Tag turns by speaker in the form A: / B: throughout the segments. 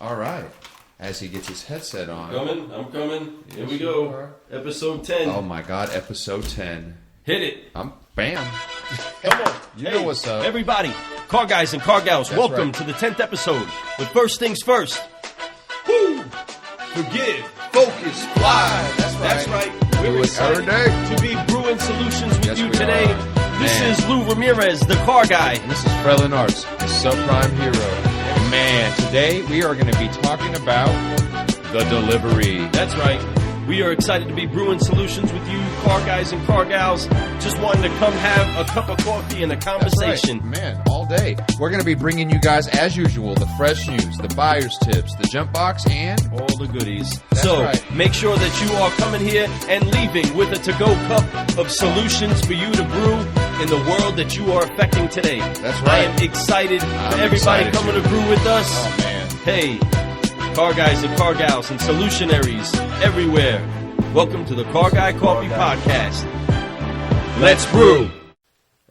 A: All right. As he gets his headset on.
B: I'm coming. Here we go. Episode 10.
A: Oh my God, episode 10.
B: Hit it.
A: Bam.
B: Come on.
A: You know what's up.
B: Everybody, car guys and car gals,
A: That's
B: welcome
A: right.
B: to the 10th episode. But first things first. Woo! Forgive, focus, fly.
A: That's right.
B: We're
A: Do it
B: excited
A: every day.
B: to be Brewin Solutions with
A: Yes,
B: you
A: we
B: today.
A: are.
B: This
A: Man.
B: is Lou Ramirez, the car guy.
A: And this is Frelin Arts, the subprime hero. And man, today we are going to be talking about the delivery.
B: That's right. We are excited to be Brewin Solutions with you, car guys and car gals. Just wanting to come have a cup of coffee and a conversation.
A: That's right. Man, all day. We're going to be bringing you guys, as usual, the fresh news, the buyer's tips, the jump box, and
B: all the goodies.
A: That's
B: so
A: right.
B: make sure that you are coming here and leaving with a to-go cup of solutions for you to brew in the world that you are affecting today.
A: That's
B: I
A: right.
B: am excited for
A: I'm
B: everybody
A: excited
B: coming
A: too.
B: to brew with us.
A: Oh, man.
B: Hey, car guys and car gals and solutionaries everywhere. Welcome to the Car Guy Coffee Podcast. Let's brew.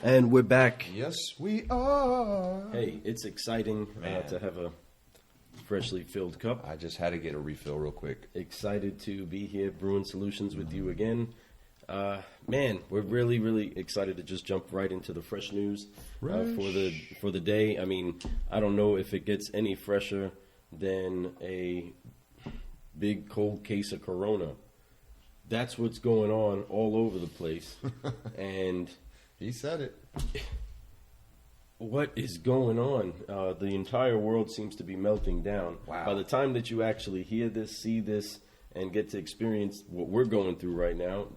B: And we're back.
A: Yes, we are.
B: Hey, it's exciting to have a freshly filled cup.
A: I just had to get a refill real quick.
B: Excited to be here, Brewin Solutions, with you again. Man, we're really, really excited to just jump right into the fresh news for the day. I mean, I don't know if it gets any fresher than a big cold case of Corona. That's what's going on all over the place. And
A: He said it.
B: what is going on? The entire world seems to be melting down.
A: Wow.
B: By the time that you actually hear this, see this, and get to experience what we're going through right now,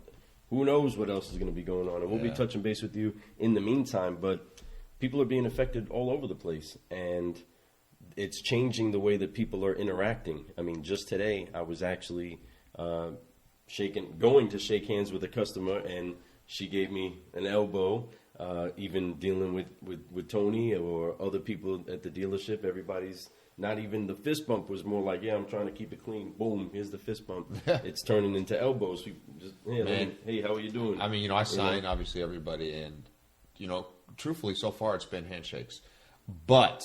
B: who knows what else is going to be going on. And we'll be touching base with you in the meantime. But people are being affected all over the place. And it's changing the way that people are interacting. I mean, just today, I was actually going to shake hands with a customer, and she gave me an elbow. Even dealing with Tony or other people at the dealership, everybody's not even the fist bump was more like, yeah, I'm trying to keep it clean. Boom, here's the fist bump. It's turning into elbows. We just, hey, how are you doing?
A: I mean, I sign obviously everybody, and truthfully, so far it's been handshakes. But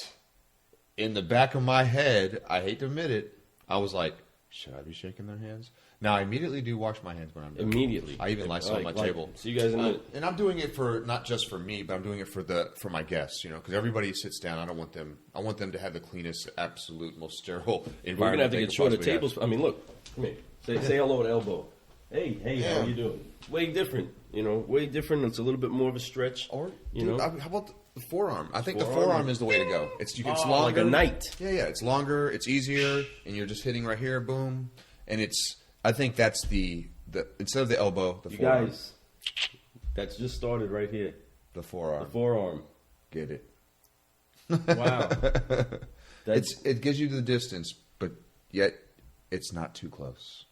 A: in the back of my head, I hate to admit it, I was like, should I be shaking their hands? Now, I immediately do wash my hands when I'm done.
B: Immediately.
A: I even lice on my table.
B: See you guys in a minute.
A: And I'm doing it for not just for me, but I'm doing it for my guests. Because everybody sits down. I want them to have the cleanest, absolute, most sterile environment.
B: We're gonna have to
A: they
B: get
A: could
B: shorter
A: possibly have.
B: tables. I mean, look, come here. Say hello to elbow. Hey, how are you doing? Way different. Way different. It's a little bit more of a stretch.
A: Or
B: know.
A: how about the forearm? I think the
B: Forearm?
A: forearm is the way to go. It's longer,
B: like a knight.
A: Yeah, it's longer. It's easier, and you're just hitting right here, boom. And I think that's the instead of the elbow, the
B: You
A: forearm.
B: guys, that's just started right here.
A: The forearm.
B: The forearm.
A: Get it?
B: Wow.
A: It gives you the distance, but yet it's not too close.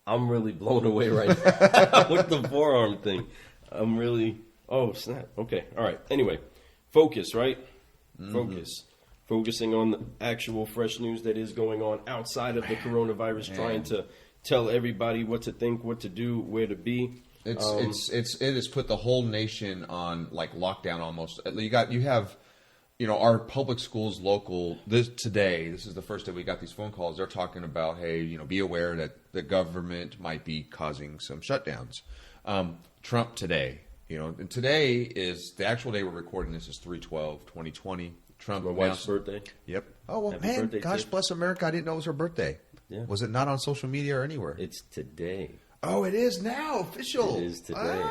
B: I'm really blown away right now with the forearm thing. I'm really, oh, snap. Okay, all right. Anyway, focus, right? Focus. Focusing on the actual fresh news that is going on outside of the coronavirus, trying to tell everybody what to think, what to do, where to be.
A: It has put the whole nation on like lockdown almost. You have our public schools local this is the first day we got these phone calls. They're talking about, hey, be aware that the government might be causing some shutdowns. Trump today, and today is the actual day we're recording this is 3/12/2020. Trump
B: My wife's birthday.
A: Yep. Oh well,
B: Happy
A: man,
B: birthday,
A: gosh
B: Tiff.
A: bless America. I didn't know it was her birthday.
B: Yeah.
A: Was it not on social media or anywhere?
B: It's today.
A: Oh, it is now official.
B: It is today.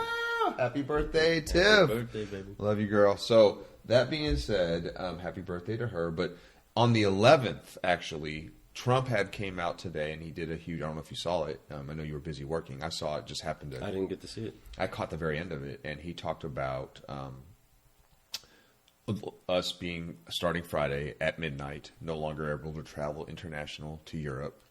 A: Happy birthday, Tiff.
B: Happy birthday, baby.
A: Love you, girl. So that being said, happy birthday to her. But on the 11th, actually, Trump came out today and he did a huge. I don't know if you saw it. I know you were busy working. I saw it. Just happened to.
B: I didn't get to see it.
A: I caught the very end of it, and he talked about us starting Friday at midnight, no longer able to travel international to Europe.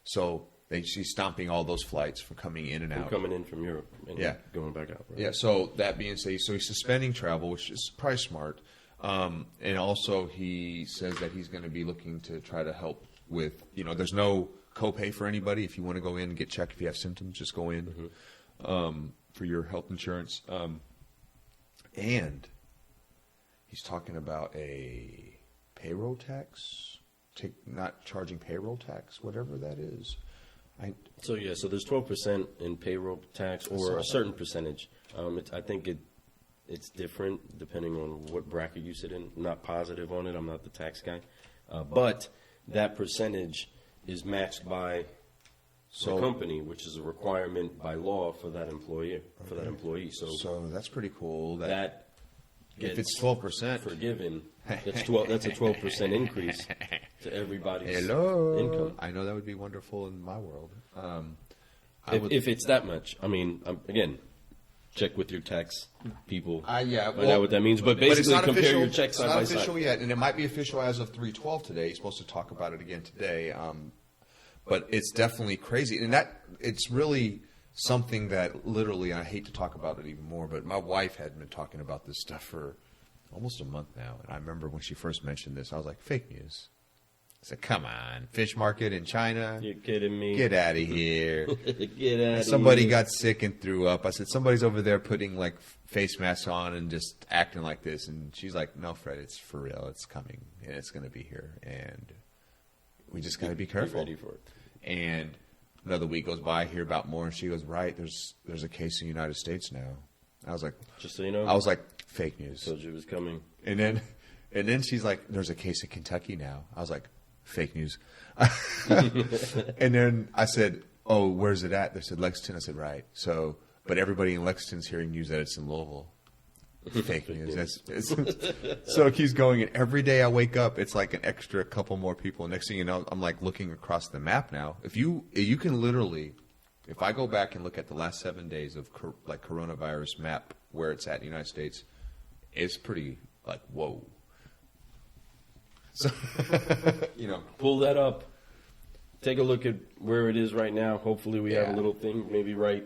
A: So she's stomping all those flights from coming in and out.
B: Coming in from Europe and going back out. Right?
A: Yeah, so that being said, so he's suspending travel, which is probably smart. And also he says that he's going to be looking to try to help with, there's no copay for anybody. If you want to go in and get checked if you have symptoms, just go in for your health insurance. And he's talking about a payroll tax not charging payroll tax, whatever that is.
B: So there's 12% in payroll tax or a certain percentage. I think it's different depending on what bracket you sit in. I'm not positive on it. I'm not the tax guy. But that percentage is matched by the company, which is a requirement by law for that employee. So
A: that's pretty cool.
B: That
A: if it's 12%
B: forgiven, that's a 12% increase to everybody's income.
A: I know that would be wonderful in my world.
B: If it's that much, I mean, again, check with your tax people. Find out what that means. But basically, compare your checks side by side.
A: It's not official yet, and it might be official as of 3/12 today. He's supposed to talk about it again today. But it's definitely crazy, and it's really something that literally, and I hate to talk about it even more, but my wife had been talking about this stuff for almost a month now, and I remember when she first mentioned this, I was like, fake news. I said, come on, fish market in China?
B: You're kidding me.
A: Get out of here.
B: Get out of here.
A: Somebody got sick and threw up. I said, somebody's over there putting like face masks on and just acting like this. And she's like, no, Fred, it's for real. It's coming and it's going to be here. And we just got to be careful.
B: Be ready for it.
A: And another week goes by, I hear about more. And she goes, right, there's a case in the United States now. I was like,
B: just so you know.
A: I was like, fake news.
B: Told you it was coming.
A: And then she's like, there's a case in Kentucky now. I was like, fake news. And then I said, oh, where's it at? They said Lexington. I said, right. So, but everybody in Lexington's hearing news that it's in Louisville. Fake news. So it keeps going. And every day I wake up, it's like an extra couple more people. Next thing you know, I'm like looking across the map now. If you can literally, if I go back and look at the last 7 days of like coronavirus map where it's at in the United States, it's pretty like, whoa. So,
B: pull that up. Take a look at where it is right now. Hopefully we have a little thing maybe right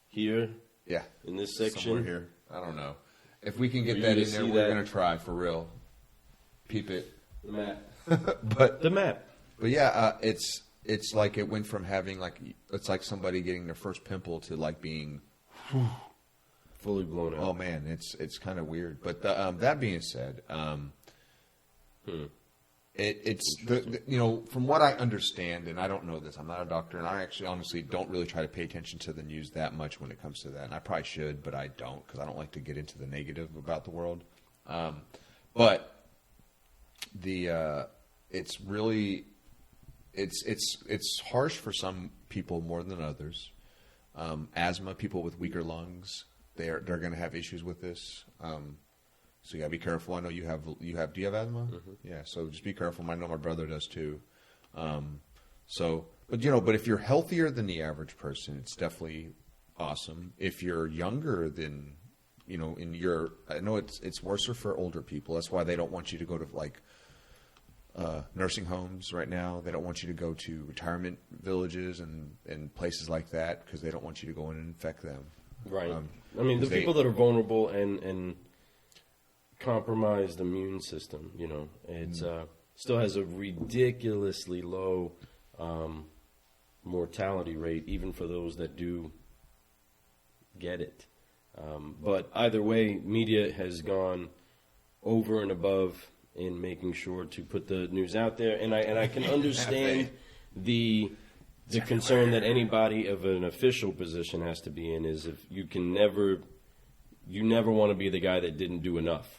B: here.
A: Yeah.
B: In this section.
A: Somewhere here. I don't know. If we can get that in there, we're going to try for real. Peep it.
B: The map.
A: The
B: map.
A: But yeah, it's like it went from having it's like somebody getting their first pimple to like being
B: fully blown out.
A: Oh man, it's kind of weird. But that being said, it's from what I understand, and I don't know this, I'm not a doctor, and I actually honestly don't really try to pay attention to the news that much when it comes to that, and I probably should, but I don't, because I don't like to get into the negative about the world. But it's really it's harsh for some people more than others. Asthma, people with weaker lungs, they're going to have issues with this. So you gotta be careful. I know you have. Do you have asthma? Mm-hmm. Yeah. So just be careful. I know my brother does too. But if you're healthier than the average person, it's definitely awesome. If you're younger than, I know it's worse for older people. That's why they don't want you to go to like nursing homes right now. They don't want you to go to retirement villages and places like that because they don't want you to go in and infect them.
B: Right. The people that are vulnerable and compromised immune system, it's still has a ridiculously low mortality rate, even for those that do get it. But either way, media has gone over and above in making sure to put the news out there, and I can understand the concern that anybody of an official position has to be in is if you never want to be the guy that didn't do enough.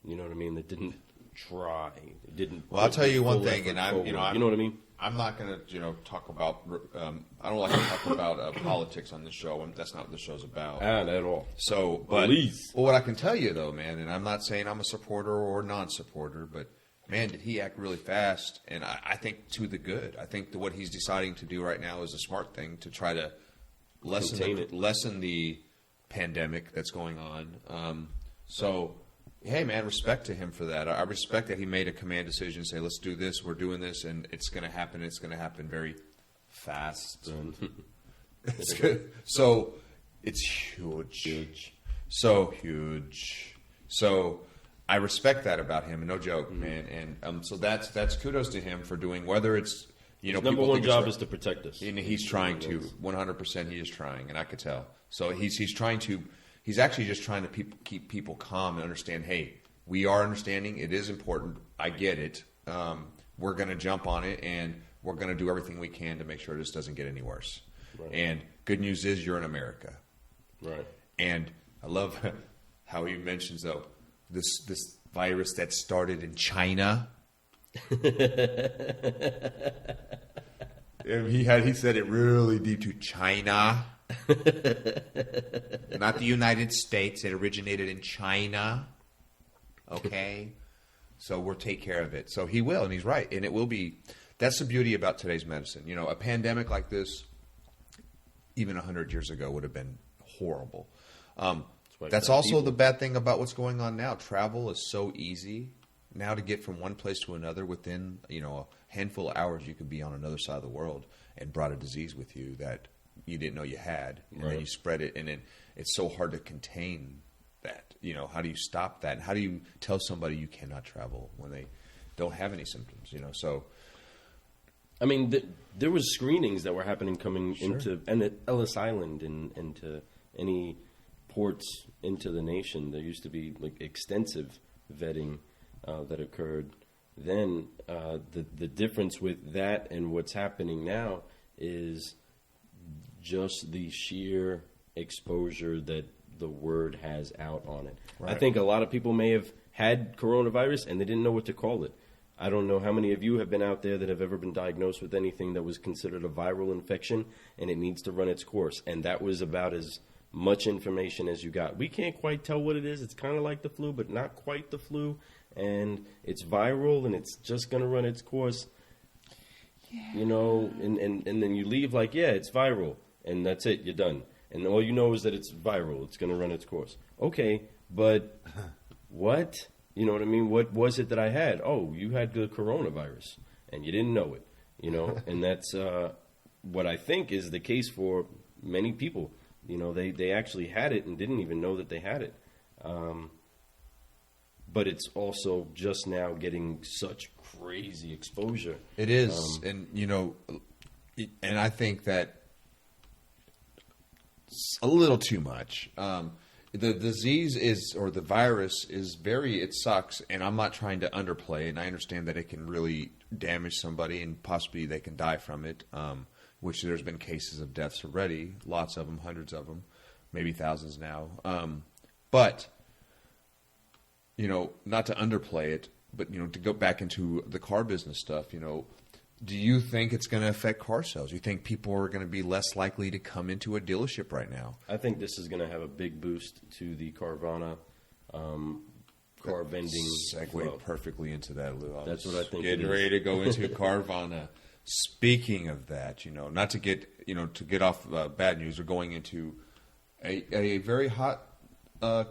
B: You know what I mean? That didn't try. Didn't.
A: Well, I'll tell you one thing, and
B: you know what I mean.
A: I'm not going to talk about. I don't like to talk about politics on the show. That's not what the show's about.
B: Not at all.
A: So, but what I can tell you though, man, and I'm not saying I'm a supporter or non-supporter, but man, did he act really fast, and I think to the good. I think that what he's deciding to do right now is a smart thing to try to lessen the pandemic that's going on. Hey, man, respect to him for that. I respect that he made a command decision, say, let's do this, we're doing this, and it's going to happen. It's going to happen very fast. It's good. So it's huge. So huge. So I respect that about him, no joke, man. And so that's kudos to him for doing, whether it's,
B: his number one job is to protect us.
A: And he's trying to, 100% he is trying, and I could tell. So he's trying to. He's actually just trying to keep people calm and understand, hey, we are understanding. It is important. I get it. we're going to jump on it, and we're going to do everything we can to make sure this doesn't get any worse. Right. And good news is you're in America.
B: Right.
A: And I love how he mentions, though, this virus that started in China. He said it really deep to China. Not the United States. It originated in China. Okay? So we'll take care of it. So he will, and he's right. And it will be. That's the beauty about today's medicine. You know, a pandemic like this, even 100 years ago, would have been horrible. That's also the bad thing about what's going on now. Travel is so easy now to get from one place to another within, a handful of hours. You could be on another side of the world and brought a disease with you that you didn't know you had, and then you spread it, and then it's so hard to contain that. How do you stop that? And how do you tell somebody you cannot travel when they don't have any symptoms? So,
B: I mean, there was screenings that were happening coming into Ellis Island and into any ports into the nation. There used to be like extensive vetting that occurred then. The difference with that and what's happening now is just the sheer exposure that the word has out on it. Right. I think a lot of people may have had coronavirus and they didn't know what to call it. I don't know how many of you have been out there that have ever been diagnosed with anything that was considered a viral infection and it needs to run its course. And that was about as much information as you got. We can't quite tell what it is. It's kind of like the flu, but not quite the flu. And it's viral and it's just going to run its course. Yeah. And then you leave like, yeah, it's viral. And that's it. You're done. And all you know is that it's viral. It's going to run its course. Okay, but what? You know what I mean? What was it that I had? Oh, you had the coronavirus, and you didn't know it. And that's what I think is the case for many people. They actually had it and didn't even know that they had it. But it's also just now getting such crazy exposure.
A: It is, and I think that a little too much. The disease or the virus is it sucks, and I'm not trying to underplay it, and I understand that it can really damage somebody, and possibly they can die from it, which there's been cases of deaths already, lots of them, hundreds of them, maybe thousands now. But, not to underplay it, but, to go back into the car business stuff, do you think it's going to affect car sales? Do you think people are going to be less likely to come into a dealership right now?
B: I think this is going to have a big boost to the Carvana car vending.
A: Segue perfectly into that, Lou.
B: That's what I think.
A: Getting ready to go into Carvana. Speaking of that, not to get off bad news, we're going into a very hot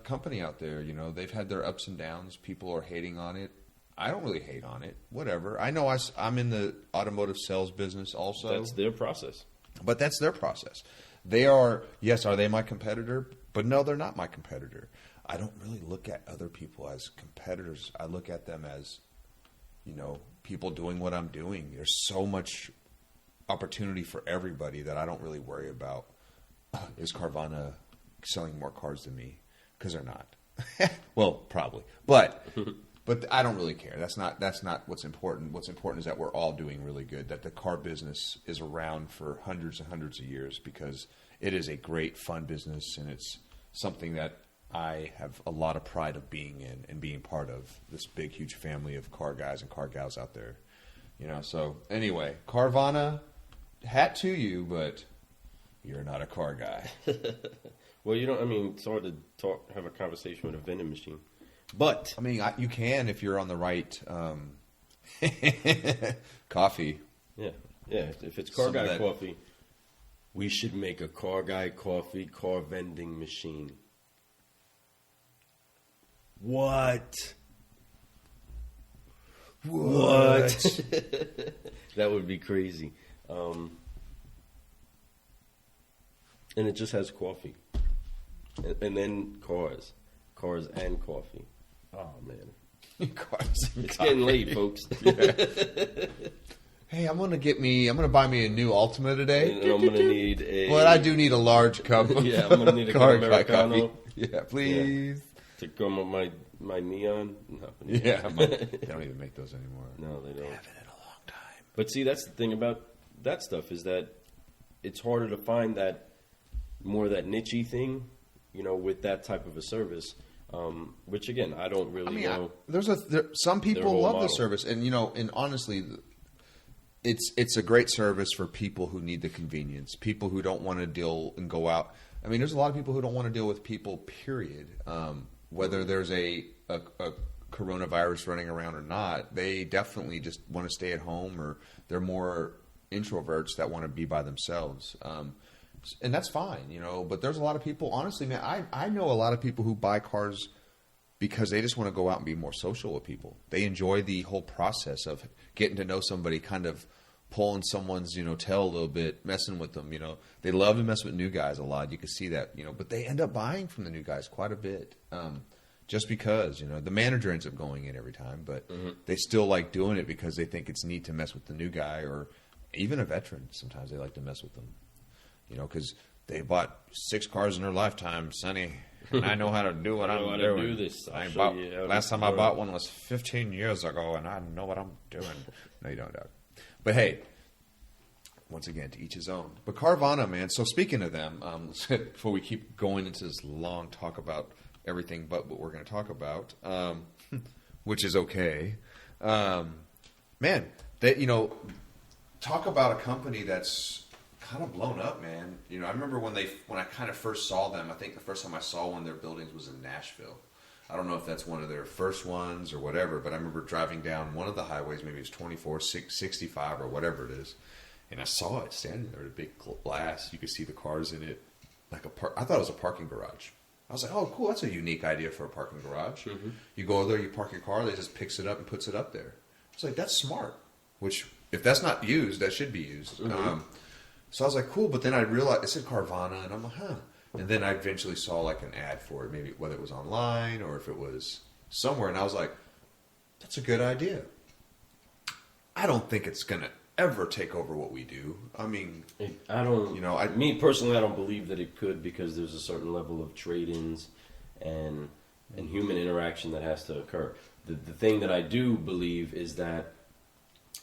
A: company out there. They've had their ups and downs. People are hating on it. I don't really hate on it. Whatever. I know I'm in the automotive sales business also.
B: That's their process.
A: But that's their process. Are they my competitor? But no, they're not my competitor. I don't really look at other people as competitors. I look at them as, people doing what I'm doing. There's so much opportunity for everybody that I don't really worry about. Is Carvana selling more cars than me? Because they're not. Well, probably. But I don't really care. That's not what's important. What's important is that we're all doing really good, that the car business is around for hundreds and hundreds of years, because it is a great, fun business, and it's something that I have a lot of pride of being in and being part of this big, huge family of car guys and car gals out there. So anyway, Carvana, hat to you, but you're not a car guy.
B: Well, it's hard to have a conversation with a vending machine. But
A: you can if you're on the right coffee.
B: Yeah. If it's car guy coffee, we should make a car guy coffee car vending machine. What? That would be crazy. And it just has coffee, and then cars and coffee. Oh man, it's getting late, folks. Yeah.
A: Hey, I'm gonna buy me a new Altima today.
B: And I'm gonna need
A: but I do need a large cup.
B: Yeah, I'm gonna need a cup Americano.
A: Yeah, please.
B: Yeah. To come with my neon. No,
A: Yeah, they don't even make those anymore.
B: no, they don't.
A: Haven't in a long time.
B: But see, that's the thing about that stuff is that it's harder to find that more that niche-y thing, with that type of a service. Which again, I don't really know.
A: Some people
B: whole
A: love the
B: model.
A: service, and honestly, it's a great service for people who need the convenience, people who don't want to deal and go out. I mean, there's a lot of people who don't want to deal with people, period. Whether there's a coronavirus running around or not, they definitely just want to stay at home, or they're more introverts that want to be by themselves. And that's fine, but there's a lot of people, honestly, man, I know a lot of people who buy cars because they just want to go out and be more social with people. They enjoy the whole process of getting to know somebody, kind of pulling someone's, tail a little bit, messing with them, They love to mess with new guys a lot. You can see that, but they end up buying from the new guys quite a bit. Just because, the manager ends up going in every time, but they still like doing it because they think it's neat to mess with the new guy, or even a veteran. Sometimes they like to mess with them, because they bought 6 cars in their lifetime, Sonny, and I know how to do what I'm doing.
B: Do this.
A: Last time I bought one was 15 years ago, and I know what I'm doing. No, you don't, Doug. But hey, once again, to each his own. But Carvana, man. So speaking of them, before we keep going into this long talk about everything but what we're going to talk about, which is okay, man. They, talk about a company that's kind of blown up, man. I remember when I kind of first saw them. I think the first time I saw one of their buildings was in Nashville. I don't know if that's one of their first ones or whatever, but I remember driving down one of the highways, maybe it's 24, 65 or whatever it is, and I saw it standing there, a big glass. You could see the cars in it, like I thought it was a parking garage. I was like, oh, cool, that's a unique idea for a parking garage. Mm-hmm. You go there, you park your car, they just picks it up and puts it up there. It's like, that's smart, which if that's not used, that should be used. Mm-hmm. So I was like, cool, but then I realized it said Carvana, and I'm like, huh. And then I eventually saw like an ad for it, maybe whether it was online or if it was somewhere, and I was like, that's a good idea. I don't think it's gonna ever take over what we do. I mean,
B: I don't. Me personally, I don't believe that it could, because there's a certain level of trade-ins and human interaction that has to occur. The thing that I do believe is that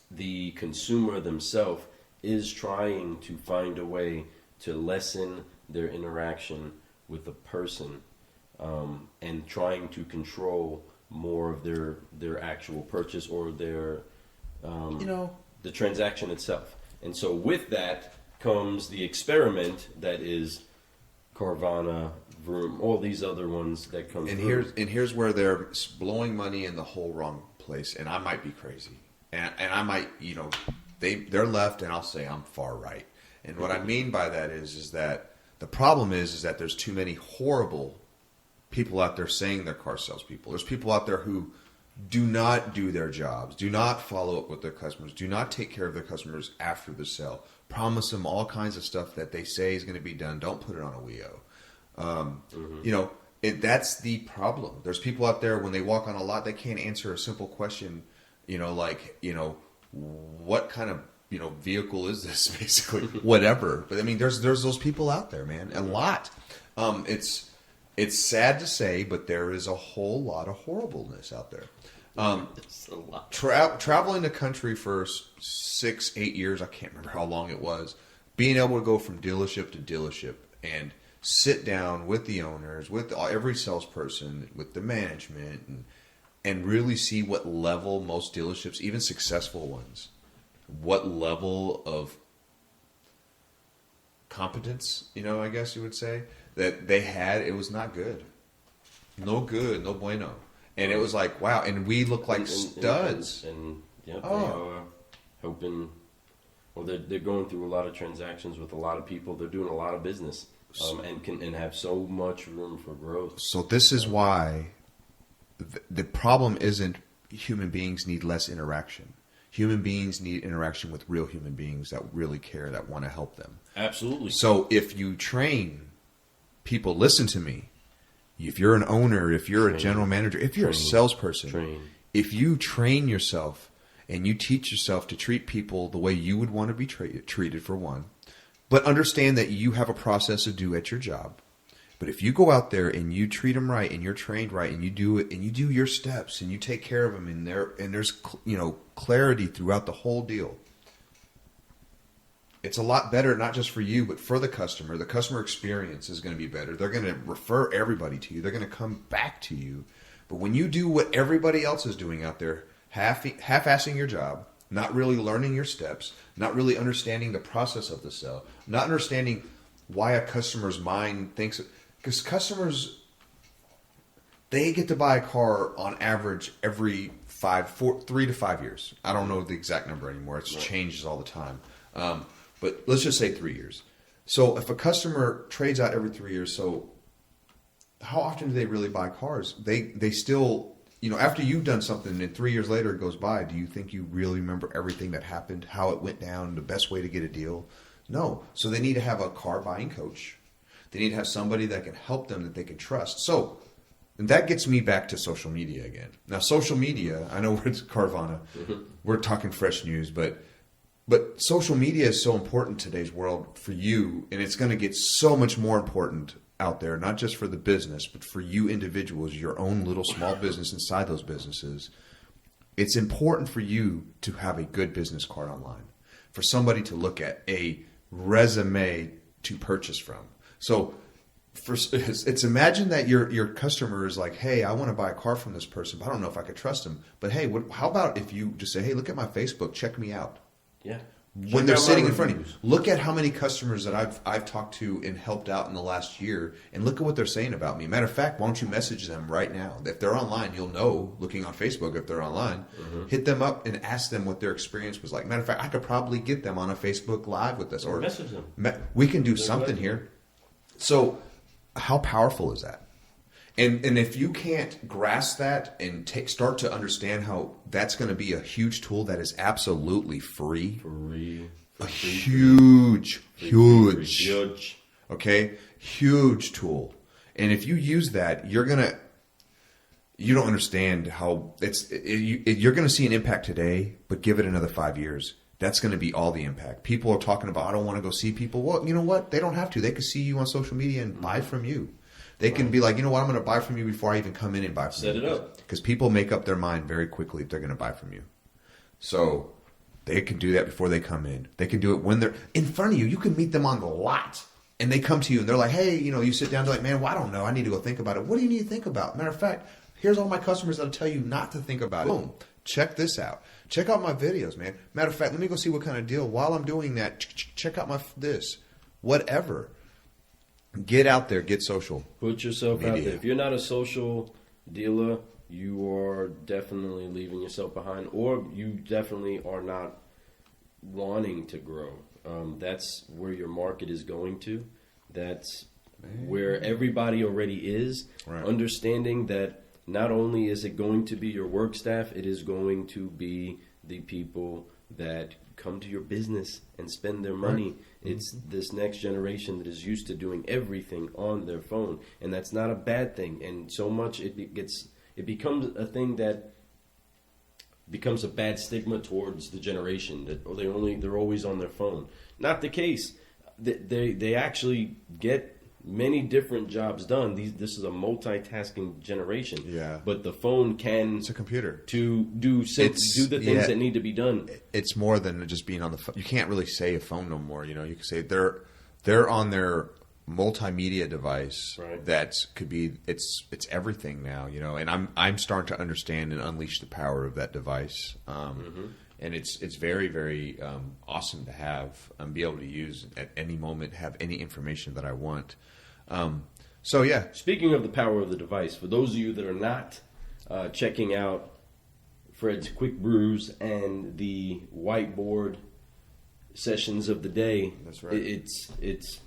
B: the consumer themselves is trying to find a way to lessen their interaction with a person, and trying to control more of their actual purchase or their the transaction itself. And so with that comes the experiment that is Carvana, Brew, all these other ones that come through.
A: Here's where they're blowing money in the whole wrong place, and I might be crazy, and I might, they're left, and I'll say I'm far right. And what I mean by that is that the problem is that there's too many horrible people out there saying they're car salespeople. There's people out there who do not do their jobs, do not follow up with their customers, do not take care of their customers after the sale, promise them all kinds of stuff that they say is going to be done. Don't put it on a WIO. That's the problem. There's people out there, when they walk on a lot, they can't answer a simple question, what kind of vehicle is this, basically, whatever. But I mean, there's those people out there, man, a lot. It's sad to say, but there is a whole lot of horribleness out there.
B: It's a lot.
A: Traveling the country for 6-8 years, I can't remember how long it was, being able to go from dealership to dealership and sit down with the owners, with every salesperson, with the management, and really see what level most dealerships, even successful ones, what level of competence, I guess you would say, that they had. It was not good. No good, no bueno. And it was like, wow, and we look like studs.
B: They are hoping, well, they're going through a lot of transactions with a lot of people. They're doing a lot of business, and have so much room for growth.
A: So this is why the problem isn't human beings need less interaction. Human beings need interaction with real human beings that really care, that want to help them.
B: Absolutely.
A: So if you train people, listen to me, if you're an owner, if you're a general manager, if you're a salesperson, if you train yourself and you teach yourself to treat people the way you would want to be treated, for one, but understand that you have a process to do at your job, But if you go out there and you treat them right and you're trained right and you do it and you do your steps and you take care of them and there's clarity throughout the whole deal, it's a lot better, not just for you, but for the customer. The customer experience is going to be better. They're going to refer everybody to you. They're going to come back to you. But when you do what everybody else is doing out there, half-assing your job, not really learning your steps, not really understanding the process of the sale, not understanding why a customer's mind thinks... Because customers, they get to buy a car on average every 3 to 5 years. I don't know the exact number anymore. It changes all the time. But let's just say 3 years. So if a customer trades out every 3 years, so how often do they really buy cars? They still, after you've done something and 3 years later it goes by, do you think you really remember everything that happened, how it went down, the best way to get a deal? No. So they need to have a car buying coach. They need to have somebody that can help them, that they can trust. So, and that gets me back to social media again. Now, social media, I know we're at Carvana. We're talking fresh news, but social media is so important in today's world for you, and it's going to get so much more important out there, not just for the business, but for you individuals, your own little small business inside those businesses. It's important for you to have a good business card online, for somebody to look at, a resume to purchase from. So it's imagine that your customer is like, hey, I want to buy a car from this person, but I don't know if I could trust him. But hey, how about if you just say, hey, look at my Facebook, check me out.
B: Yeah.
A: When they're sitting in front of you, look at how many customers that I've talked to and helped out in the last year, and look at what they're saying about me. Matter of fact, why don't you message them right now? If they're online, you'll know, looking on Facebook, if they're online. Hit them up and ask them what their experience was like. Matter of fact, I could probably get them on a Facebook Live with us. Or
B: message them.
A: We can do something here. So how powerful is that? And if you can't grasp that and start to understand how that's going to be a huge tool that is absolutely free. Huge. Okay? Huge tool. And if you use that, you don't understand how you're going to see an impact today, but give it another 5 years. That's going to be all the impact. People are talking about, I don't want to go see people. Well, you know what? They don't have to. They could see you on social media and buy from you. They can be like, you know what? I'm going to buy from you before I even come in and buy from you.
B: Set it up.
A: Because people make up their mind very quickly if they're going to buy from you. So they can do that before they come in. They can do it when they're in front of you. You can meet them on the lot. And they come to you and they're like, hey, you sit down. They're like, man, well, I don't know. I need to go think about it. What do you need to think about? Matter of fact, here's all my customers that'll tell you not to think about it. Boom. Check this out. Check out my videos, man. Matter of fact, let me go see what kind of deal. While I'm doing that, check out this. Whatever. Get out there. Get social.
B: Put yourself out there. If you're not a social dealer, you are definitely leaving yourself behind, or you definitely are not wanting to grow. That's where your market is going to. That's where everybody already is. Right. Understanding that not only is it going to be your work staff, it is going to be the people that come to your business and spend their money. Right. It's this next generation that is used to doing everything on their phone, and that's not a bad thing. And so much it becomes a thing that becomes a bad stigma towards the generation that they're always on their phone. Not the case. They actually get many different jobs done. This is a multitasking generation.
A: Yeah.
B: But the phone it's
A: a computer
B: to do the things that need to be done.
A: It's more than just being on the phone. You can't really say a phone no more. You can say they're on their multimedia device. Right. That could be it's everything now. And I'm starting to understand and unleash the power of that device. And it's very, very awesome to have be able to use at any moment, have any information that I want. So yeah.
B: Speaking of the power of the device, for those of you that are not checking out Fred's Quick Brews and the whiteboard sessions of the day,
A: that's right.
B: It's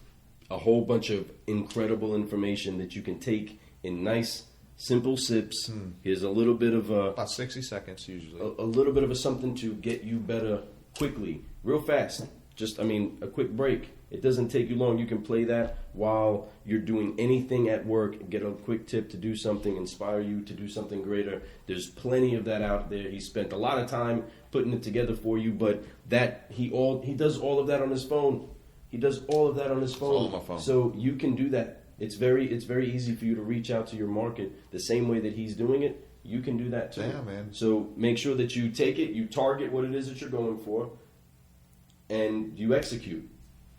B: a whole bunch of incredible information that you can take in nice, simple sips. Here's a little bit of
A: about 60 seconds usually.
B: A little bit of something to get you better quickly, real fast. Just, a quick break. It doesn't take you long. You can play that while you're doing anything at work. Get a quick tip to do something, inspire you to do something greater. There's plenty of that out there. He spent a lot of time putting it together for you, but he does all of that on his phone. He does all of that on his phone.
A: It's all on my phone.
B: So you can do that It's very easy for you to reach out to your market the same way that he's doing it. You can do that too.
A: Yeah, man.
B: So make sure that you take it, you target what it is that you're going for, and you execute.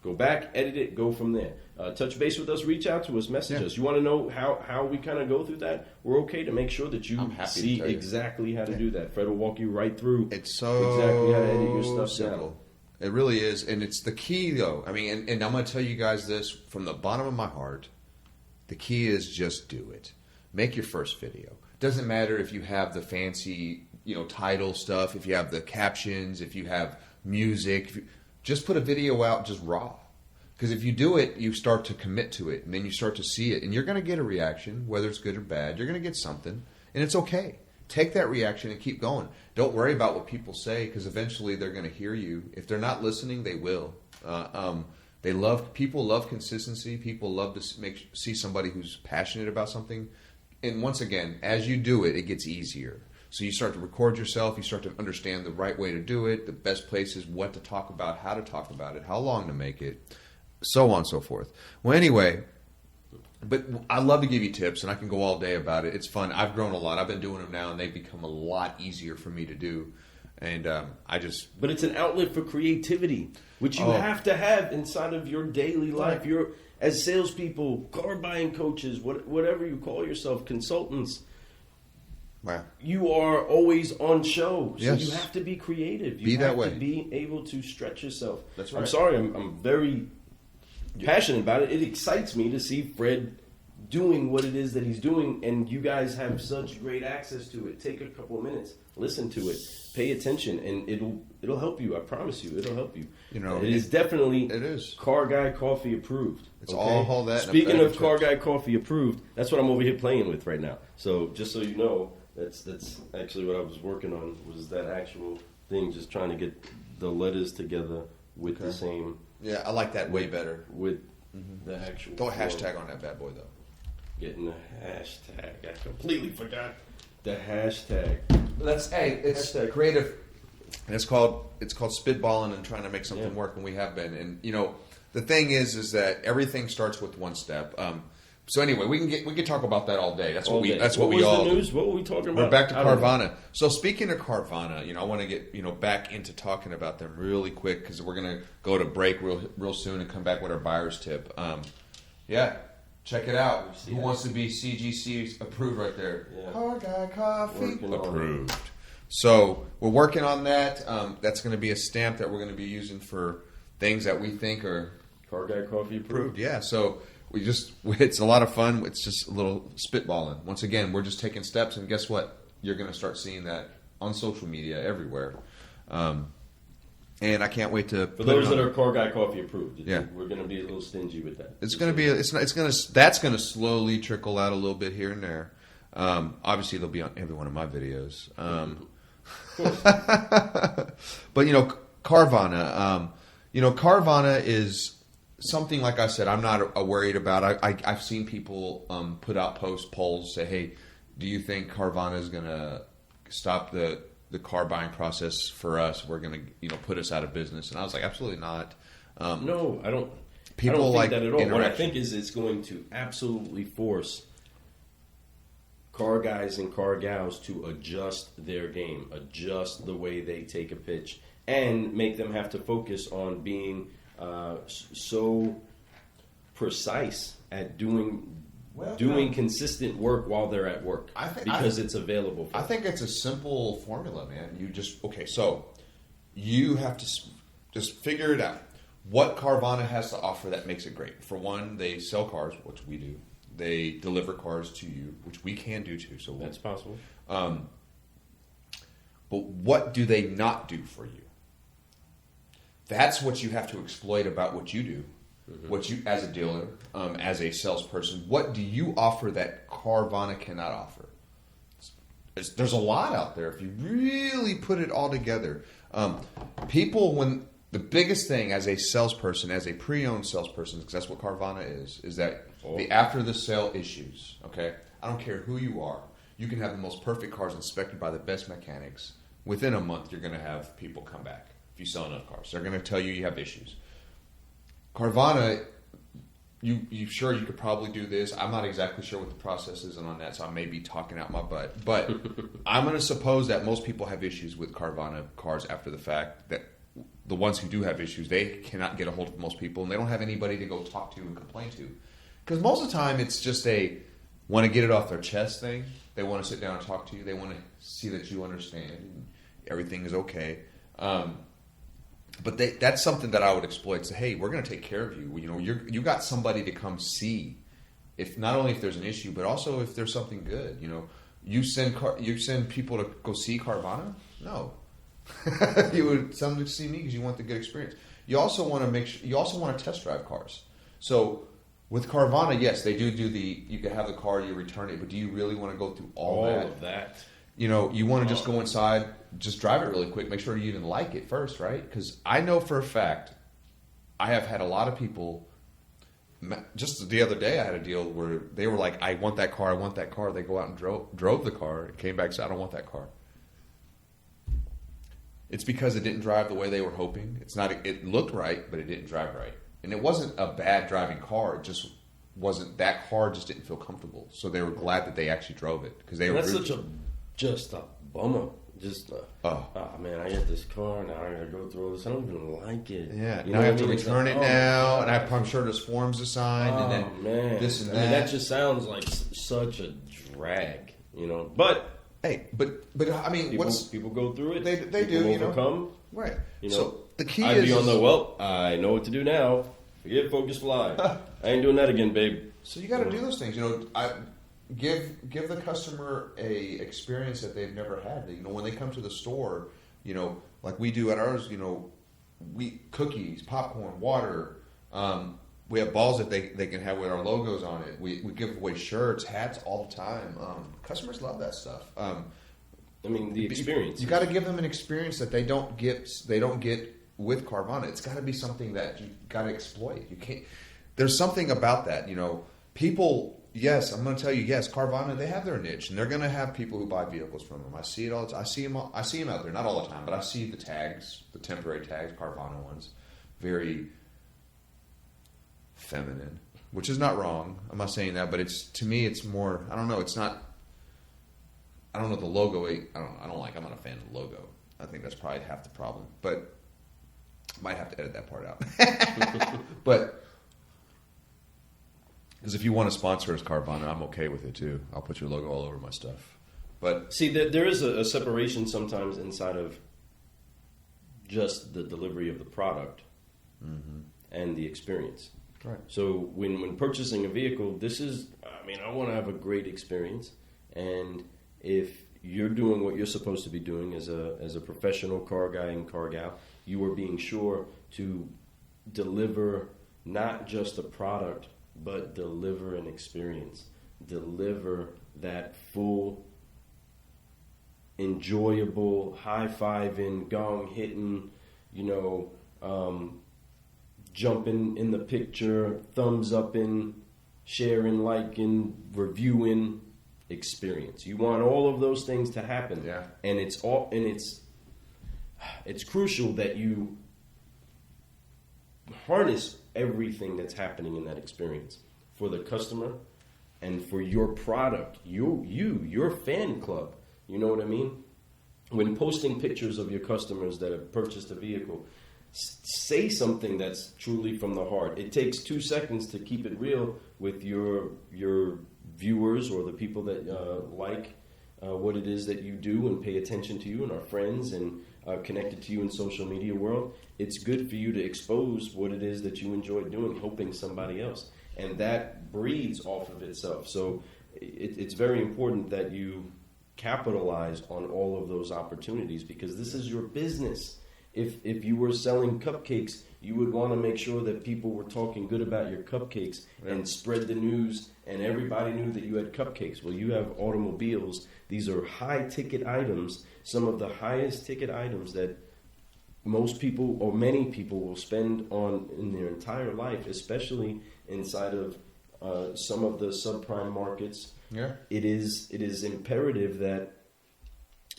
B: Go back, edit it, go from there. Touch base with us, reach out to us, message us. You want to know how we kind of go through that? We're okay to make sure that you see exactly how to do that. Fred will walk you right through exactly how to edit your stuff
A: simple.
B: down.
A: It really is, and it's the key, though. I mean, and I'm going to tell you guys this from the bottom of my heart. The key is just do it. Make your first video. Doesn't matter if you have the fancy, title stuff, if you have the captions, if you have music. Just put a video out just raw. Because if you do it, you start to commit to it, and then you start to see it, and you're going to get a reaction, whether it's good or bad. You're going to get something, and it's okay. Take that reaction and keep going. Don't worry about what people say, because eventually they're going to hear you. If they're not listening, they will. People love consistency. People love to see somebody who's passionate about something. And once again, as you do it, it gets easier. So you start to record yourself. You start to understand the right way to do it, the best places, what to talk about, how to talk about it, how long to make it, so on and so forth. Well, anyway, but I love to give you tips, and I can go all day about it. It's fun. I've grown a lot. I've been doing them now, and they've become a lot easier for me to do. And But it's an outlet for creativity, which you have to have inside of your daily life. You're, as salespeople, car buying coaches, whatever you call yourself, consultants. Wow.
B: You are always on show, so
A: yes.
B: you have to be creative.
A: You have
B: to be able to stretch yourself.
A: That's right.
B: I'm sorry, I'm very passionate about it. It excites me to see Fred doing what it is that he's doing, and you guys have such great access to it. Take a couple of minutes, listen to it, pay attention, and it'll help you. I promise you, it'll help you. It is definitely Car Guy Coffee approved.
A: It's all that.
B: Speaking of Car Guy Coffee approved, that's what I'm over here playing with right now. So just so you know. That's actually what I was working on, was that actual thing, just trying to get the letters together with the same.
A: Yeah, I like that way better.
B: With the actual.
A: Throw a hashtag on that bad boy, though.
B: Getting the hashtag. I completely forgot the hashtag.
A: It's hashtag creative. And it's called spitballing and trying to make something work, and we have been. And, the thing is that everything starts with one step. So anyway, we can talk about that all day. That's what we all
B: do. What were we talking about?
A: We're back to Carvana. So speaking of Carvana, I want to get back into talking about them really quick, because we're gonna go to break real soon and come back with our buyer's tip. Check it out. Who wants to be CGC approved right there?
B: Yeah.
A: Car Guy Coffee approved. So we're working on that. That's going to be a stamp that we're going to be using for things that we think are
B: Car Guy Coffee approved.
A: Yeah. So. It's a lot of fun. It's just a little spitballing. Once again, we're just taking steps, and guess what? You're going to start seeing that on social media everywhere. And I can't wait to.
B: For those that are Car Guy Coffee approved, we're going to be a little stingy with that.
A: It's going to be. That's going to slowly trickle out a little bit here and there. Obviously, they'll be on every one of my videos. But Carvana. Carvana is something, like I said, I'm not worried about. I've seen people put out polls, say, hey, do you think Carvana is going to stop the car buying process for us? We're going to put us out of business. And I was like, absolutely not.
B: No, I don't.
A: People
B: I don't think
A: like
B: that at all. What I think is it's going to absolutely force car guys and car gals to adjust their game, adjust the way they take a pitch, and make them have to focus on being so precise at doing consistent work while they're at work, because it's available.
A: I think it's a simple formula, man. So you have to just figure it out. What Carvana has to offer that makes it great. For one, they sell cars, which we do. They deliver cars to you, which we can do too. So
B: that's possible.
A: But what do they not do for you? That's what you have to exploit about what you do. Mm-hmm. What you, as a dealer, as a salesperson, what do you offer that Carvana cannot offer? There's a lot out there if you really put it all together. The biggest thing as a salesperson, as a pre-owned salesperson, because that's what Carvana is that the after the sale issues. Okay, I don't care who you are. You can have the most perfect cars inspected by the best mechanics. Within a month, you're going to have people come back if you sell enough cars. They're going to tell you have issues. Carvana you sure you could probably do this? I'm not exactly sure what the process is on that, so I may be talking out my butt. But I'm going to suppose that most people have issues with Carvana cars after the fact. That the ones who do have issues, they cannot get a hold of most people, and they don't have anybody to go talk to and complain to. Because most of the time, it's just a want to get it off their chest thing. They want to sit down and talk to you. They want to see that you understand and everything is okay. But that's something that I would exploit. Say, hey, we're going to take care of you. You know, you got somebody to come see. If not only if there's an issue, but also if there's something good. You know, you send people to go see Carvana. No, you would send them to see me because you want the good experience. You also want to make sure. You also want to test drive cars. So with Carvana, yes, they do the. You can have the car, you return it, but do you really want to go through all
B: of that?
A: You know, you want to just go inside, just drive it really quick, make sure you even like it first, right? Because I know for a fact, I have had a lot of people. Just the other day, I had a deal where they were like, "I want that car, I want that car." They go out and drove the car, and came back and said, "I don't want that car." It's because it didn't drive the way they were hoping. It's not. It looked right, but it didn't drive right, and it wasn't a bad driving car. It just wasn't that car. Just didn't feel comfortable. So they were glad that they actually drove it because they were.
B: That's just a bummer. Just oh man, I get this car now. I gotta go through all this. I don't even like it.
A: Yeah, now I have to return it now, and I'm sure there's forms to sign, and then this and that.
B: I mean, that just sounds like such a drag, you know. But
A: hey, but I mean,
B: people go through it.
A: They do, you
B: overcome,
A: know, right?
B: You know,
A: so the key
B: I'd
A: is
B: be on the I know what to do now. Forget Focus Fly. I ain't doing that again, babe.
A: So you got to do those things, you know. Give the customer a experience that they've never had. You know, when they come to the store, you know, like we do at ours, you know, we cookies, popcorn, water. We have balls that they can have with our logos on it. We give away shirts, hats all the time. Customers love that stuff.
B: I mean, the experience.
A: You got to give them an experience that they don't get. They don't get with Carvana. It's got to be something that you got to exploit. You can't. There's something about that. You know, people. Yes, I'm going to tell you. Yes, Carvana, they have their niche, and they're going to have people who buy vehicles from them. I see it all. I see them out there, not all the time, but I see the tags, the temporary tags, Carvana ones, very feminine, which is not wrong. I'm not saying that, but it's to me, it's more. I don't know. It's not. I don't know the logo. I don't like. I'm not a fan of the logo. I think that's probably half the problem, but might have to edit that part out. But. Because if you want to sponsor us, Carvana, I'm okay with it too. I'll put your logo all over my stuff. But
B: see, there is a separation sometimes inside of just the delivery of the product and the experience.
A: Right.
B: So when purchasing a vehicle, I want to have a great experience. And if you're doing what you're supposed to be doing as a professional car guy and car gal, you are being sure to deliver not just a product, but deliver an experience. Deliver that full, enjoyable, high-fiving, gong-hitting, jumping in the picture, thumbs-upping, sharing, liking, reviewing experience. You want all of those things to happen.
A: Yeah.
B: And it's crucial that you harness everything that's happening in that experience for the customer and for your product, your fan club. You know what I mean? When posting pictures of your customers that have purchased a vehicle, say something that's truly from the heart. It takes 2 seconds to keep it real with your viewers or the people that like what it is that you do and pay attention to you and are friends and connected to you in social media world. It's good for you to expose what it is that you enjoy doing, helping somebody else. And that breeds off of itself. So it's very important that you capitalize on all of those opportunities because this is your business. If you were selling cupcakes, you would want to make sure that people were talking good about your cupcakes and spread the news and everybody knew that you had cupcakes. Well, you have automobiles. These are high-ticket items, some of the highest-ticket items that most people or many people will spend on in their entire life, especially inside of some of the subprime markets.
A: Yeah.
B: It is imperative that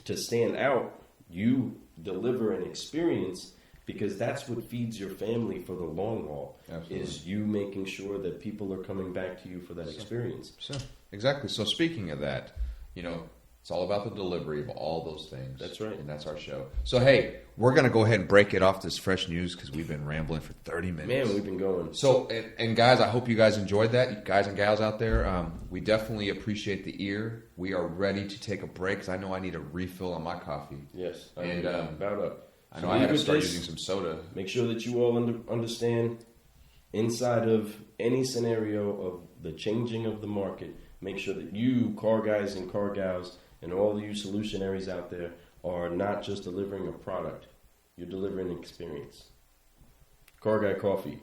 B: to stand out, you deliver an experience because that's what feeds your family for the long haul.
A: Absolutely.
B: Is you making sure that people are coming back to you for that experience.
A: So exactly. So speaking of that, it's all about the delivery of all those things.
B: That's right.
A: And that's our show. So, hey, we're going to go ahead and break it off this fresh news because we've been rambling for 30 minutes.
B: Man, we've been going.
A: So, and guys, I hope you guys enjoyed that. You guys and gals out there, we definitely appreciate the ear. We are ready to take a break because I know I need a refill on my coffee.
B: Yes.
A: And
B: about up.
A: I know I had to start using some soda.
B: Make sure that you all understand inside of any scenario of the changing of the market, make sure that you, car guys and car gals, and all of you solutionaries out there are not just delivering a product. You're delivering an experience. Car Guy Coffee.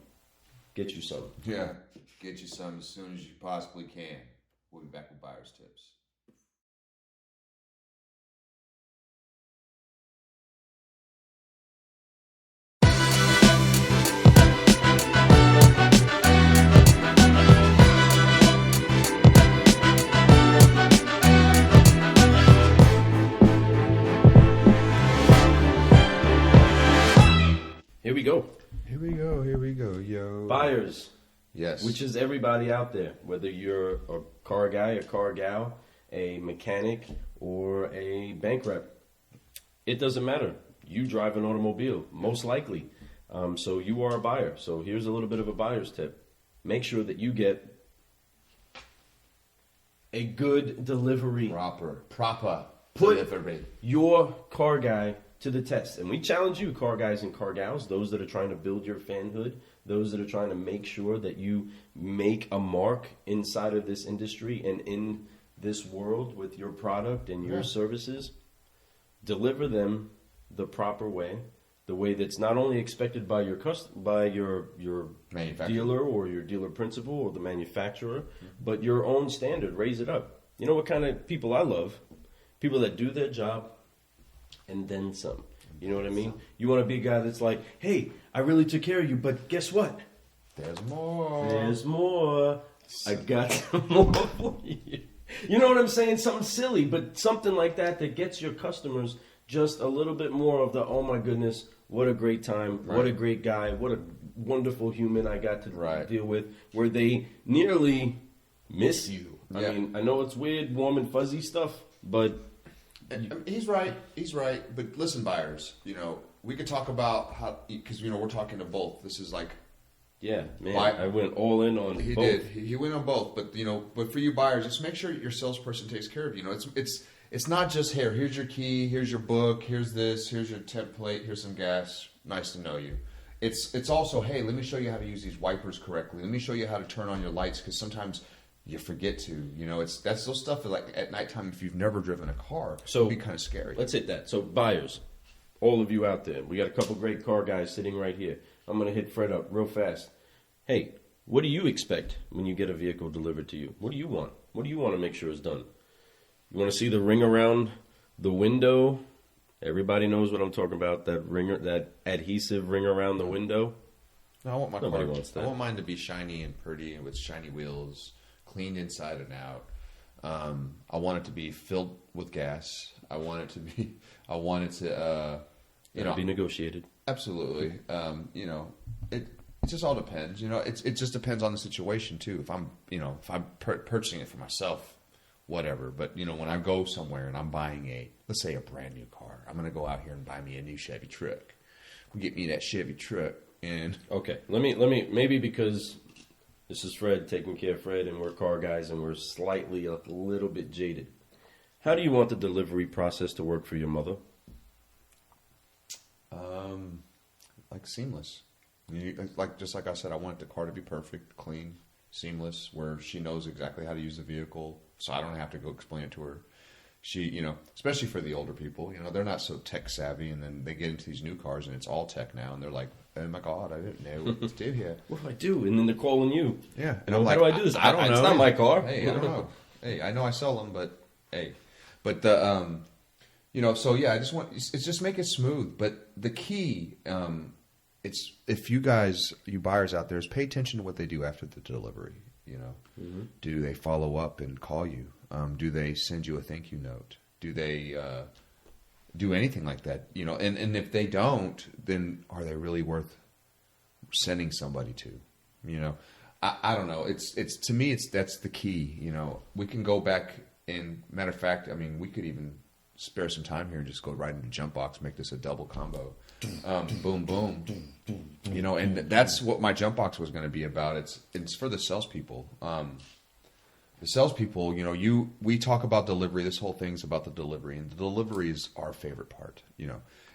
B: Get you some.
A: Yeah. Get you some as soon as you possibly can. We'll be back with Buyer's Tips.
B: Here we go.
A: Here we go, yo.
B: Buyers.
A: Yes.
B: Which is everybody out there, whether you're a car guy, a car gal, a mechanic, or a bank rep. It doesn't matter. You drive an automobile, most likely. So you are a buyer. So here's a little bit of a buyer's tip. Make sure that you get a good delivery.
A: Proper
B: Put
A: delivery.
B: your car guy to the test. And we challenge you, car guys and car gals, those that are trying to build your fanhood, those that are trying to make sure that you make a mark inside of this industry and in this world with your product and your services. Deliver them the proper way, the way that's not only expected by your your dealer or your dealer principal or the manufacturer, but your own standard. Raise it up. You know what kind of people I love? People that do their job and then some. You know what I mean? You want to be a guy that's like, hey, I really took care of you, but guess what?
A: There's more.
B: There's more. I got some more for you. You know what I'm saying? Something silly, but something like that gets your customers just a little bit more of the, oh my goodness, what a great time, what a great guy, what a wonderful human I got to deal with, where they nearly miss you. I mean, I know it's weird, warm and fuzzy stuff, but...
A: He's right. But listen, buyers, we could talk about how, because, we're talking to both. This is like...
B: Yeah, man, I went all in on
A: he
B: both.
A: Did. He went on both. But, but for you buyers, just make sure your salesperson takes care of you. It's not just, here's your key, here's your book, here's this, here's your template, here's some gas. Nice to know you. It's also, hey, let me show you how to use these wipers correctly. Let me show you how to turn on your lights, because sometimes you forget to. That's those stuff that, like, at nighttime, if you've never driven a car, it'd be kind of scary.
B: Let's hit that. So buyers, all of you out there, we got a couple great car guys sitting right here. I'm going to hit Fred up real fast. Hey, what do you expect when you get a vehicle delivered to you? What do you want? What do you want to make sure is done? You want to see the ring around the window? Everybody knows what I'm talking about. That adhesive ring around the window.
A: No, I want
B: Nobody wants that.
A: I want mine to be shiny and pretty and with shiny wheels, cleaned inside and out. I want it to be filled with gas. I want it to be
B: be negotiated.
A: Absolutely. It just all depends. It just depends on the situation too. If I'm purchasing it for myself, whatever. But when I go somewhere and I'm buying let's say a brand new car, I'm going to go out here and buy me a new Chevy truck. We get me that Chevy truck and
B: okay. Let me maybe because this is Fred taking care of Fred, and we're car guys and we're slightly a little bit jaded. How do you want the delivery process to work for your mother?
A: Like seamless. Just like I said, I want the car to be perfect, clean, seamless, where she knows exactly how to use the vehicle, so I don't have to go explain it to her. She, especially for the older people, they're not so tech savvy, and then they get into these new cars, and it's all tech now, and they're like, oh my God, I didn't know what to do here.
B: What do I do? And then they're calling you.
A: Yeah.
B: And I'm like, how do I do this? I don't know. It's not my car.
A: Hey, I don't know. Hey, I know I sell them, but hey. But the, so yeah, it's just make it smooth. But the key, it's if you buyers out there, is pay attention to what they do after the delivery.
B: Mm-hmm.
A: Do they follow up and call you? Do they send you a thank you note? Do they? do anything like that, and if they don't, then are they really worth sending somebody to? I don't know. It's to me, that's the key. We can go back, and matter of fact, I mean, we could even spare some time here and just go right into jump box, make this a double combo. Boom, boom. And that's what my jump box was going to be about. It's for the salespeople. The salespeople, we talk about delivery. This whole thing's about the delivery, and the delivery is our favorite part.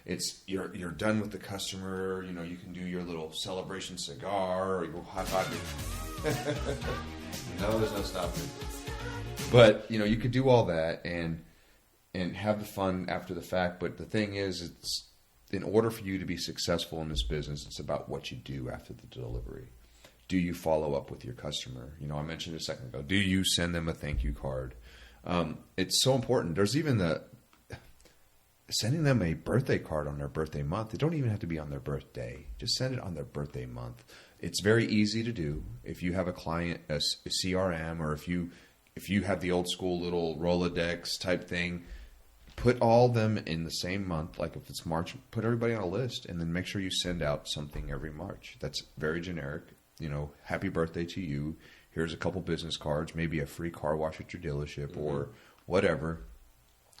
A: It's you're done with the customer. You can do your little celebration cigar, or you go high five. No, there's no stopping. But you could do all that and have the fun after the fact. But the thing is, it's in order for you to be successful in this business, it's about what you do after the delivery. Do you follow up with your customer? I mentioned a second ago. Do you send them a thank you card? It's so important. There's even sending them a birthday card on their birthday month. It don't even have to be on their birthday. Just send it on their birthday month. It's very easy to do. If you have a client, a CRM, or if you have the old school little Rolodex type thing, put all them in the same month. Like if it's March, put everybody on a list, and then make sure you send out something every March. That's very generic. Happy birthday to you. Here's a couple business cards, maybe a free car wash at your dealership or whatever.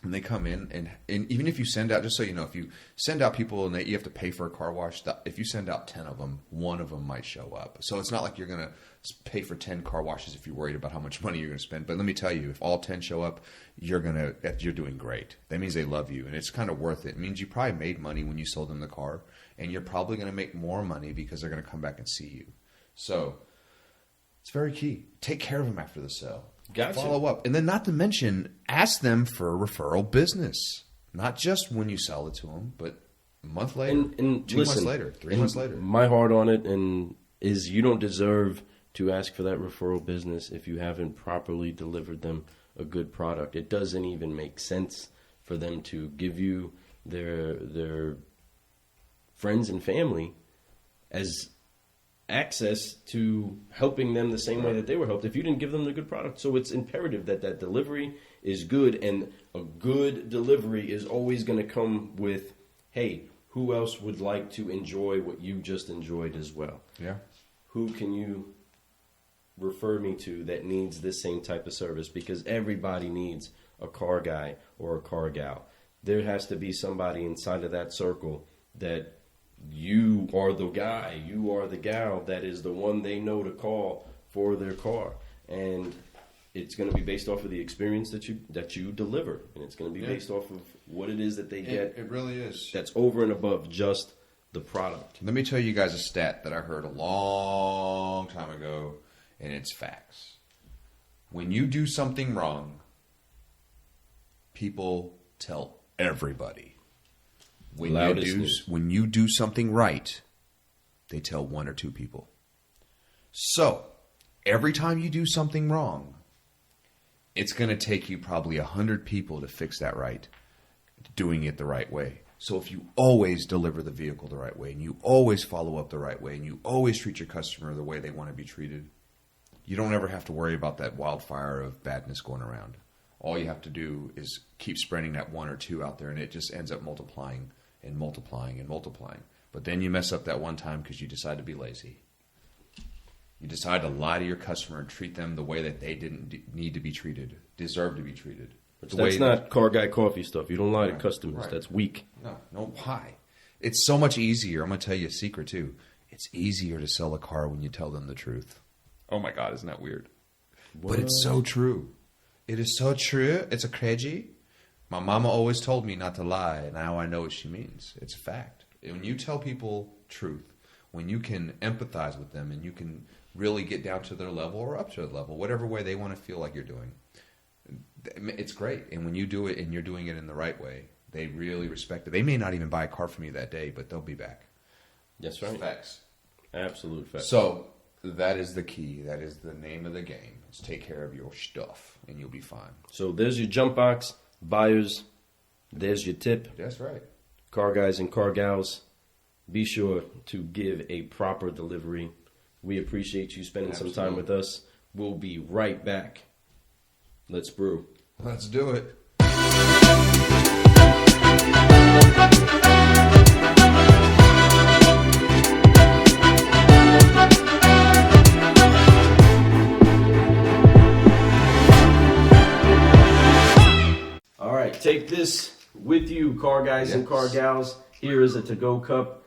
A: And they come in, and even if you send out, just so you know, if you send out people and you have to pay for a car wash, if you send out 10 of them, one of them might show up. So it's not like you're going to pay for 10 car washes if you're worried about how much money you're going to spend. But let me tell you, if all 10 show up, you're doing great. That means they love you, and it's kind of worth it. It means you probably made money when you sold them the car, and you're probably going to make more money because they're going to come back and see you. So it's very key. Take care of them after the sale.
B: Gotcha.
A: Follow up. And then not to mention, ask them for a referral business. Not just when you sell it to them, but a month later,
B: and
A: 2
B: listen,
A: months later, 3 months later.
B: My heart on it is you don't deserve to ask for that referral business if you haven't properly delivered them a good product. It doesn't even make sense for them to give you their friends and family as access to helping them the same way that they were helped if you didn't give them the good product. So it's imperative that delivery is good, and a good delivery is always going to come with, hey, who else would like to enjoy what you just enjoyed as well?
A: Yeah.
B: Who can you refer me to that needs this same type of service? Because everybody needs a car guy or a car gal. There has to be somebody inside of that circle that you are the guy, you are the gal that is the one they know to call for their car. And it's going to be based off of the experience that you deliver, and it's going to be based off of what it is that they get.
A: It really is.
B: That's over and above just the product.
A: Let me tell you guys a stat that I heard a long time ago, and it's facts. When you do something wrong, people tell everybody. When you do something right, they tell one or two people. So, every time you do something wrong, it's going to take you probably 100 people to fix that right, doing it the right way. So if you always deliver the vehicle the right way, and you always follow up the right way, and you always treat your customer the way they want to be treated, you don't ever have to worry about that wildfire of badness going around. All you have to do is keep spreading that one or two out there, and it just ends up multiplying and multiplying and multiplying. But then you mess up that one time because you decide to be lazy. You decide to lie to your customer and treat them the way that they didn't need to be treated, deserve to be treated.
B: That's not car guy coffee stuff. You don't lie to customers. Right. That's weak.
A: No, why? It's so much easier. I'm going to tell you a secret, too. It's easier to sell a car when you tell them the truth. Oh, my God, isn't that weird? What? But it's so true. It is so true. It's a crazy. My mama always told me not to lie. Now I know what she means. It's a fact. When you tell people truth, when you can empathize with them and you can really get down to their level or up to their level, whatever way they want to feel like you're doing, it's great. And when you do it and you're doing it in the right way, they really respect it. They may not even buy a car from you that day, but they'll be back.
B: That's right.
A: Facts.
B: Absolute facts.
A: So that is the key. That is the name of the game. Is take care of your stuff and you'll be fine.
B: So there's your jump box. Buyers, there's your tip.
A: That's right.
B: Car guys and car gals, be sure to give a proper delivery. We appreciate you spending some time with us. We'll be right back. Let's brew.
A: Let's do it.
B: All right, take this with you, car guys and car gals. Here is a to-go cup.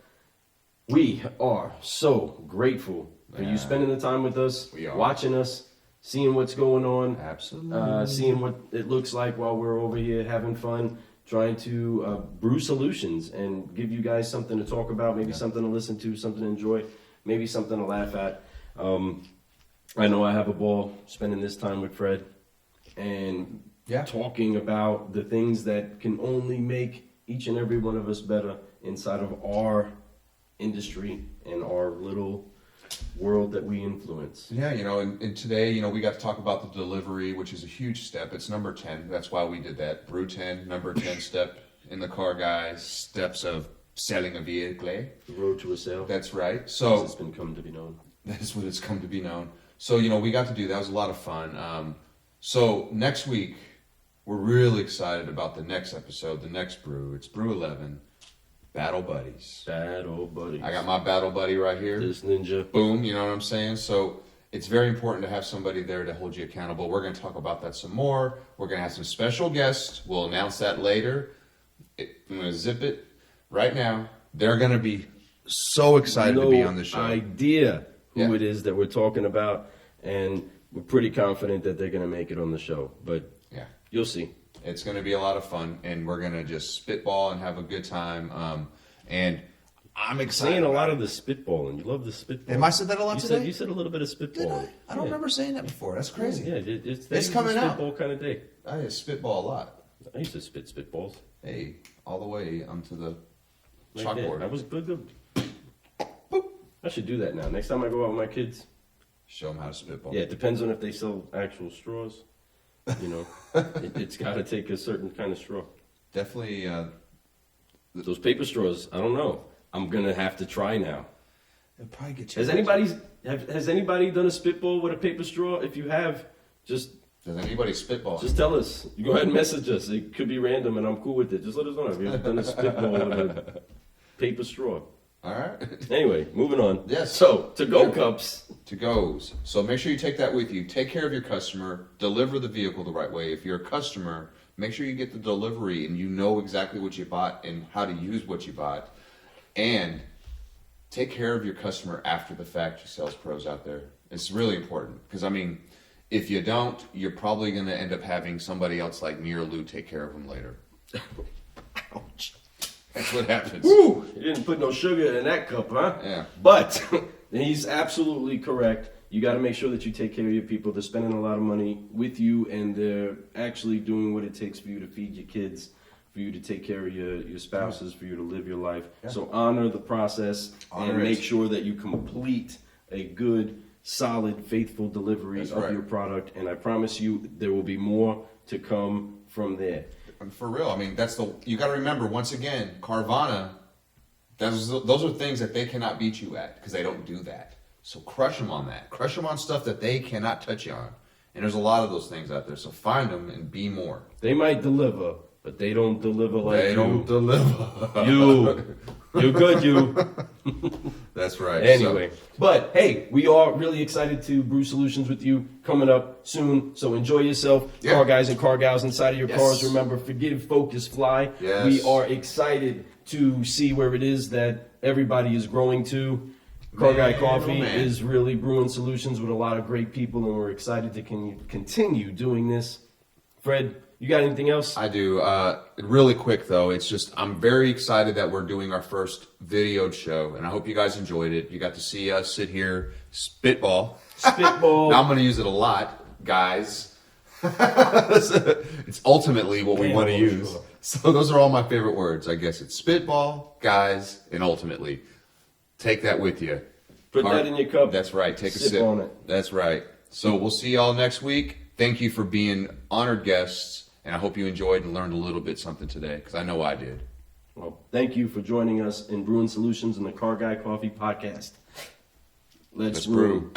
B: We are so grateful for you spending the time with us, watching us, seeing what's going on, seeing what it looks like while we're over here having fun, trying to brew solutions and give you guys something to talk about, maybe something to listen to, something to enjoy, maybe something to laugh at. I know I have a ball spending this time with Fred and talking about the things that can only make each and every one of us better inside of our industry and our little world that we influence.
A: Yeah, and today, we got to talk about the delivery, which is a huge step. It's number 10. That's why we did that. Brew 10, number 10 step in the car guys, steps of selling a vehicle.
B: The road to a sale.
A: That's right. So
B: it's been come to be known.
A: That is what it's come to be known. So, we got to do that. It was a lot of fun. So next week, we're really excited about the next episode, the next brew. It's Brew 11. Battle Buddies.
B: Battle Buddies.
A: I got my battle buddy right here.
B: This ninja.
A: Boom, you know what I'm saying? So it's very important to have somebody there to hold you accountable. We're going to talk about that some more. We're going to have some special guests. We'll announce that later. I'm going to zip it right now. They're going to be so excited to be on the show.
B: Idea who it is that we're talking about, and we're pretty confident that they're going to make it on the show. But you'll see.
A: It's going to be a lot of fun, and we're going to just spitball and have a good time. And I'm excited.
B: Saying a lot of the spitballing. You love the spitball.
A: Am I said that a lot today?
B: You said a little bit of spitball.
A: Did I? I don't remember saying that before. That's crazy.
B: Yeah,
A: it's coming out.
B: Spitball kind of day.
A: I just spitball a lot.
B: I used to spit spitballs.
A: Hey, all the way onto the
B: Like
A: chalkboard.
B: I was good. Boop. I should do that now. Next time I go out with my kids.
A: Show them how to spitball.
B: Yeah, it depends on if they sell actual straws. It's got to take a certain kind of straw.
A: Definitely.
B: Those paper straws, I don't know. I'm going to have to try now.
A: It'll probably get you.
B: Has anybody done a spitball with a paper straw? If you have,
A: Does anybody spitball?
B: Just tell us. You go ahead and message us. It could be random, and I'm cool with it. Just let us know if you've done a spitball with a paper straw.
A: All right.
B: Anyway, moving on.
A: Yes.
B: So, to-go cups.
A: To-goes. So make sure you take that with you. Take care of your customer. Deliver the vehicle the right way. If you're a customer, make sure you get the delivery and you know exactly what you bought and how to use what you bought. And take care of your customer after the fact, you sales pros out there. It's really important. Because, if you don't, you're probably going to end up having somebody else like me or Lou take care of them later.
B: Ouch.
A: That's what happens.
B: Woo! You didn't put no sugar in that cup, huh?
A: Yeah.
B: But he's absolutely correct. You got to make sure that you take care of your people. They're spending a lot of money with you, and they're actually doing what it takes for you to feed your kids, for you to take care of your spouses, for you to live your life. Yeah. So honor the process and make sure that you complete a good, solid, faithful delivery of your product. And I promise you, there will be more to come from there.
A: For real, you got to remember, once again, Carvana, those are things that they cannot beat you at because they don't do that. So crush them on that. Crush them on stuff that they cannot touch you on. And there's a lot of those things out there. So find them and be more.
B: They might deliver, but they don't deliver like you.
A: They don't deliver.
B: You're good, you.
A: That's right.
B: Anyway, but hey, we are really excited to brew solutions with you coming up soon. So enjoy yourself, car guys and car gals inside of your cars. Remember, forgive, focus, fly.
A: Yes.
B: We are excited to see where it is that everybody is growing to. Car Guy Coffee is really brewing solutions with a lot of great people, and we're excited to continue doing this. Fred, you got anything else?
A: I do. Really quick, though, it's just I'm very excited that we're doing our first videoed show, and I hope you guys enjoyed it. You got to see us sit here, spitball.
B: Spitball.
A: Now I'm going to use it a lot, guys. It's ultimately what we want to use. Sure. So those are all my favorite words. I guess it's spitball, guys, and ultimately. Take that with you.
B: Put that in your cup.
A: That's right. Take a sip
B: on it.
A: That's right. So we'll see y'all next week. Thank you for being honored guests, and I hope you enjoyed and learned a little bit something today, because I know I did.
B: Well, thank you for joining us in Brewin Solutions and the Car Guy Coffee Podcast. Let's brew.